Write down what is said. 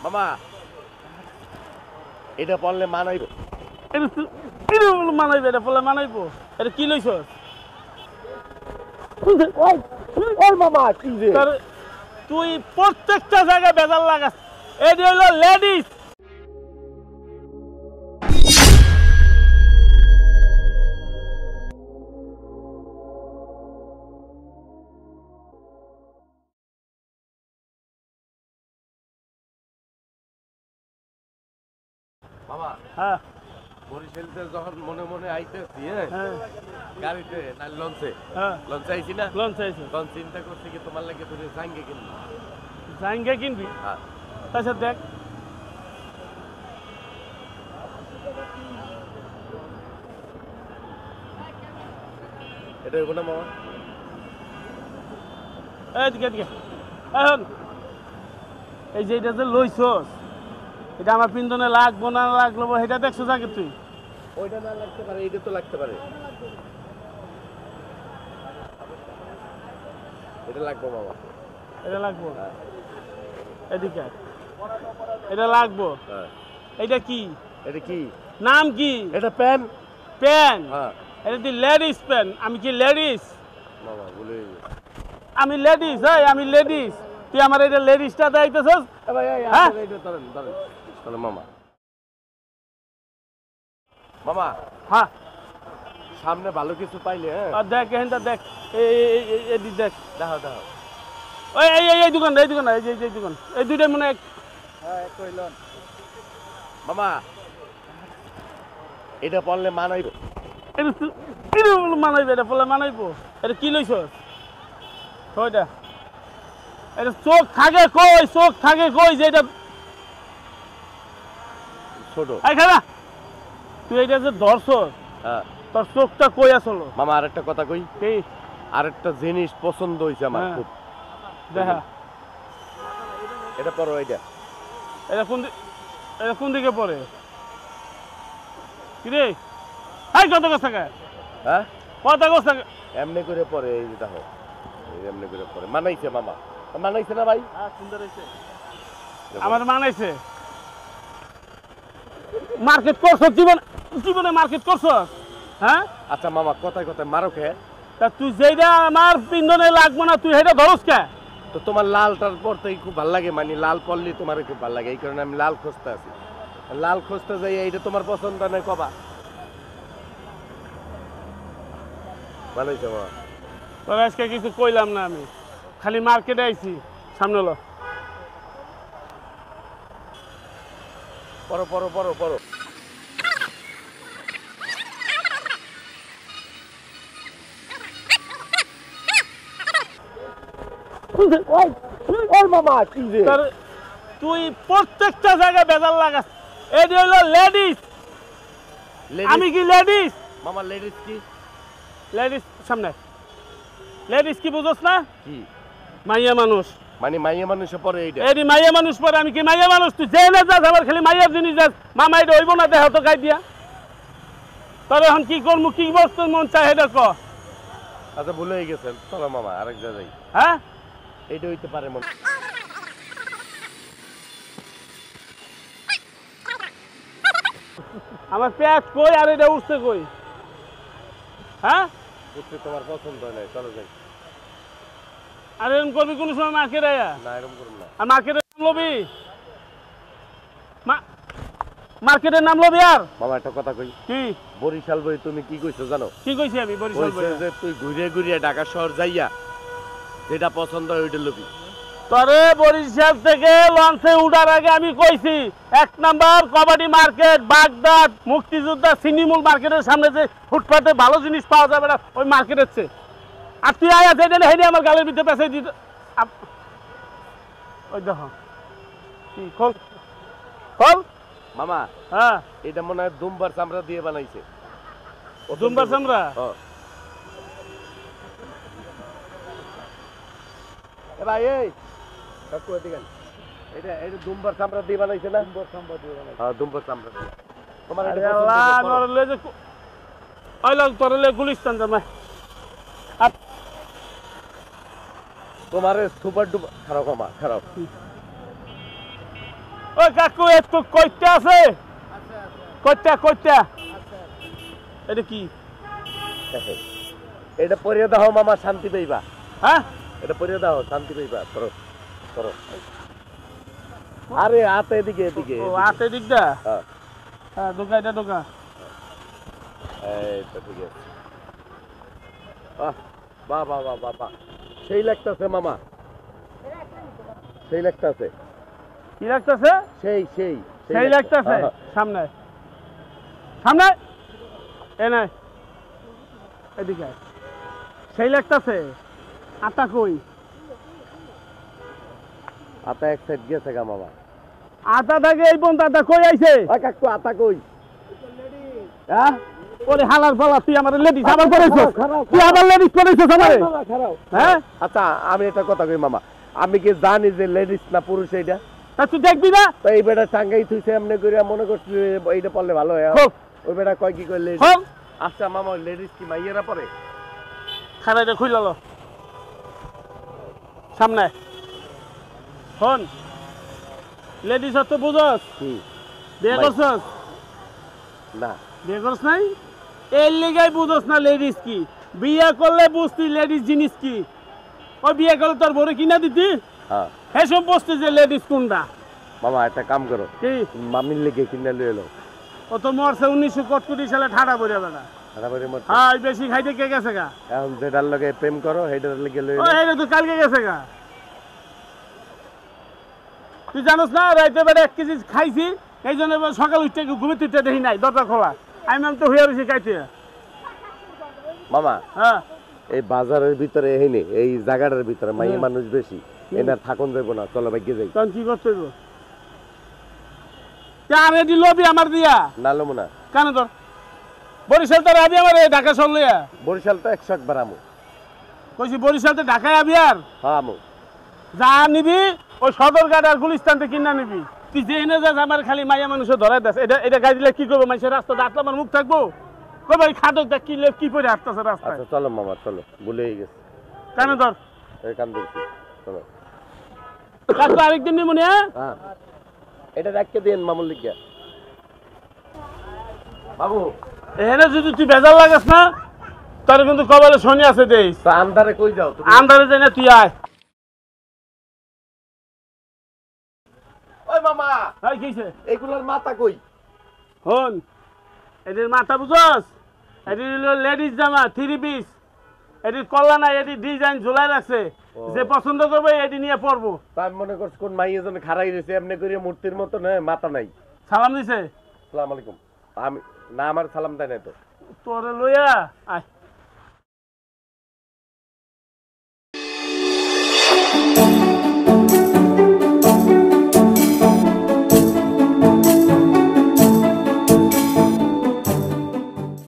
মামা এটা পড়লে মানাইব মানাইবে এটা পড়লে মানাইবো এটা কি লইছ মামা কি যে তুই প্রত্যেকটা জায়গায় বেজাল লাগাস এটি হইলো লেডিস মামা হ্যাঁ বরিশালতে যখন মনে মনে আইতেছি হ্যাঁ গাড়িতে না লঞ্চে হ্যাঁ লঞ্চে আইছি না লঞ্চ আইছে তখন চিন্তা করছি কি তোমার লাগে তুমি জাঙ্গে কিনবো জাঙ্গে কিনবি হ্যাঁ তাছাড়া দেখ এটা হইব না মামা এদিকে এদিকে এখন এই যে এটা যে লইছস এটা আমার পিন্দনে লাগবো না লাগলো সেটা দেখছো আগে তুই ওইটা না লাগতে পারে এইটা তো লাগতে পারে এটা লাগবে মামা এটা লাগবো এদিকে এটা লাগবো হ্যাঁ এটা কি এটা কি নাম কি এটা প্যান প্যান হ্যাঁ এটা দি লেডিস প্যান আমি কি লেডিস মামা বলে আমি লেডিস আমি লেডিস তুই আমার এটা লেডিসটা দেখাইতেছস ভাই হ্যাঁ? এইটা ধরেন ধরেন তাহলে মামা মামা হ্যাঁ সামনে ভালো কিছু পাইলে হ্যাঁ আর দেখ এখানটা দেখ এই দেখ দেখো দেখো ওই এই দোকান এই দোকান এই দোকান এই দুইটা মনে হ্যাঁ কইলন মামা এটা পড়লে মানাইব মানাইবে এটা বলে মানাইবো এটা কি লইছ ওইটা এটা চোখ থাকে কই যে এটা ছোট এই খানা তুই এটা যে ধরছ হ্যাঁ তোর চোখটা কই আসলো মামা আরেকটা কথা কই কি আরেকটা জিনিস পছন্দ হইছে আমার হ্যাঁ। খুব দেখা এটা পড়ো এইটা এটা কোন দিকে পড়ে কি রে হাই কত কথা কা হ্যাঁ কথা কথা এমনি করে পড়ে এই যে দেখো এই এমনি করে পড়ে মানাইছে মামা মানাইছে না ভাই হ্যাঁ সুন্দর হইছে আমার মানাইছে মার্কেট করছ জীবনে মার্কেট করছ হ্যাঁ আচ্ছা মামা কথায় কথায় মারো খে তা তুই যেটা আমার পিন্দনে লাগবো না তুই সেটা ধরস কে তো তোমার লালটার পরতেই খুব ভালো লাগে মানে লাল পড়লে তোমার খুব ভালো লাগে এই কারণে আমি লাল খুঁজতে আছি লাল খুঁজতে যাই এইটা তোমার পছন্দ নয় কবা মানাইছে মামা তোর আজকে কিছু কইলাম না আমি খালি মার্কেটে আইছি সামনে লো পড়ো পড়ো পড়ো পড়ো মামা কি যে তুই প্রত্যেকটা জায়গায় বেজাল লাগাস এটি হইলো লেডিস আমি কি লেডিস মামা লেডিস কি লেডিস সামনে লেডিস কি বুঝোস না কি মাইয়া মানুষ মানে মাইয়া মানুষে পরে এইটা এটি মাইয়া মানুষ পরে আমি কি মাইয়া মানুষ তুই যে না যাস আমার খালি মাইয়ার জিনিস যাস মামা এটা হইব না দেহ তো গাই দিয়া তোর এখন কি করবো কি বস্তু মন চাই এটা ক আচ্ছা ভুলে গেছেন চলো মামা আরেক জায়গায় হ্যাঁ এইটা হইতে পারে মনে আমার পেট কই আর এটা উঠছে কই হ্যাঁ বুঝতে তোমার পছন্দ হয় নাই চলো যাই আর এরকম করবি কোনো সময় মার্কেটে না এরকম করুন না আর মার্কেটের নাম লবি মার্কেটের নাম লবি আর মামা একটা কথা কই কি বরিশাল বই তুমি কি কইছো জানো কি কইছি আমি বরিশাল বলছে যে তুই ঘুরে ঘুরে ঢাকা শহর যাইয়া যেটা পছন্দ হয় ওইটা লবি তরে বরিশাল থেকে লঞ্চে উঠার আগে আমি কইছি 1 নাম্বার কবাডি মার্কেট বাগদাদ মুক্তিযোদ্ধা সিনিমুল মার্কেটের সামনে যে ফুটপাতে ভালো জিনিস পাওয়া যাবে না ওই মার্কেটের চেয়ে আর তুই আয়া যেটা হেঁটে আমার গালের ভিতরে পেঁচাই দিত ওই দেখো কি খোল খোল মামা হ্যাঁ এটা মনে হয় দুমবার চামড়া দিয়ে বানাইছে দুম্বার চামড়া এ ভাই এই কাকু এদিকে এটা এটা দুমবার চামড়া দিয়ে বানাইছে না দুমবার চামড়া দিয়ে বানাইছে হ্যাঁ দুমবার চামড়া দিয়ে তোমার এটা আল্লাহ আমার লেজে ওই লোক তোর লে গুলিস্তান জামাই তোমার সুপার ডুপার খারাপ মামা খারাপ ওই কাকু একটু কইতে আছে কইতে এটা কি এটা পরিয়ে দাও মামা, শান্তি পাইবা। হ্যাঁ এটা পরিয়ে দাও, শান্তি পাইবা। করো করো। আরে হাতে এদিকে এদিকে। ও হাতে দিকটা। হ্যাঁ হ্যাঁ ঢোকা এটা ঢোকা। এই তো ঠিক আছে। বাহ বাহ বাহ বাহ বাহ, সেই লাগতেছে মামা, সেই লাগতেছে। কি লাগতেছে? সেই লাগতেছে। সামনে সামনে এ নাই এদিকে সেই লাগতেছে। আটা কই? আটা এক সাইড গেছে গা মামা। আটা থাকে এই পর্যন্ত আটা কই আইছে? কাকু আটা কই? হ্যাঁ ওরে হালার পালা, তুই আমার লেডিস আবার করেছিস, তুই আবার লেডিস করেছিস আমারে। হ্যাঁ আচ্ছা আমি একটা কথা কই মামা, আমি কি জানি যে লেডিস না পুরুষ এইটা? তা তুই দেখবি না? তো এই বেটা টাঙ্গাই তুইছে এমনি করে মনে করছি এইটা পড়লে ভালো হয়। ওই বেটা কয় কি কই লেডিস? আচ্ছা মামা লেডিস কি মাইয়েরা পরে? খানাটা খুইলালো সামনে। শোন লেডিস তো বুঝস, বিয়ে করছস না? বিয়ে করছ নাই এর লিগাই বুঝস না লেডিস কি। বিয়ে করলে বুঝতি লেডিস জিনিস কি। ওই বিয়ে করলে তোর বড় কিনা দিতি, হ্যাঁ এসব বুঝতি যে লেডিস কোনটা। মামা একটা কাম করো, কি মামির লেগে কিনে লয়ে এলো। ও তো মরছে 1961 সালে ঠাডা পড়ে বেটা। হ্যাঁ বেশি খাইতে কে গেছে গা। এখন যেটার লগে প্রেম করো সেইটার লেগে লয়ে ও এটা তো কালকে গেছে গা। তুই জানোস না রাইতে বেড়ে 1 কেজি খাইছি, এই জন্য সকাল উঠতে ঘুমে তুইতে দেখি নাই, দরজা খোলা। আমি তো হইয়া রয়েছি খাইতে। মামা হ্যাঁ এই বাজারের ভিতরে এইনে এই জায়গাটার ভিতরে মাইয়া মানুষ বেশি, এনার থাকুন যাইব না, চলো ভাগ্যে যাই। তখন কি করতে হইব? আরে দি লবি আমার দিয়া না লমু না কেন? তোর বরিশাল তো আবি আমার ঢাকা চললিয়া। বরিশাল তো 100 বার আমু কইছি বরিশাল তো ঢাকায় আবি আর হ্যাঁ আমু। যা নিবি ওই সদরঘাট আর গুলিস্তান থেকে কিনা নিবি। তুই যে এনে যাস আমার খালি মাইয়া মানুষের ধরাই দাস। এটা এটা গাড়ি দিলে কি করবো? মানুষের রাস্তা দাঁতলে আমার মুখ থাকবো? কই ভাই খাদক দেখ কি পরে হাঁটতেছে রাস্তায়। আচ্ছা চলো মামা চলো, ভুলেই গেছে। কেন তোর এই কান দেখছি, চলো কাকু আরেকদিন নিব নি। হ্যাঁ এটা রাখকে দেন মামুর লিখে। বাবু এখানে যদি তুই বেজাল লাগাস না তোর কিন্তু কপালে শনি আছে দেই। তো আন্ধারে কই যাও তুমি? আন্ধারে যাই না, তুই আয়। ওই মামা ভাই কিছে এইগুলোর মাথা কই? হন এদের মাথা বুঝস? এটি হলো লেডিস জামা 3 পিস। এটির কল্লা নাই, এটি ডিজাইন ঝুলাই রাখছে। যে পছন্দ করবে এটি নিয়ে পরবো। তাই মনে করছ কোন মাইয়ে জন খাড়াই রয়েছে এমনি করে মূর্তির মতো না, মাথা নাই। সালাম দিছে। আসসালামু আলাইকুম। আমি না আমার সালাম দেয় না তো। তোরে লইয়া আয়।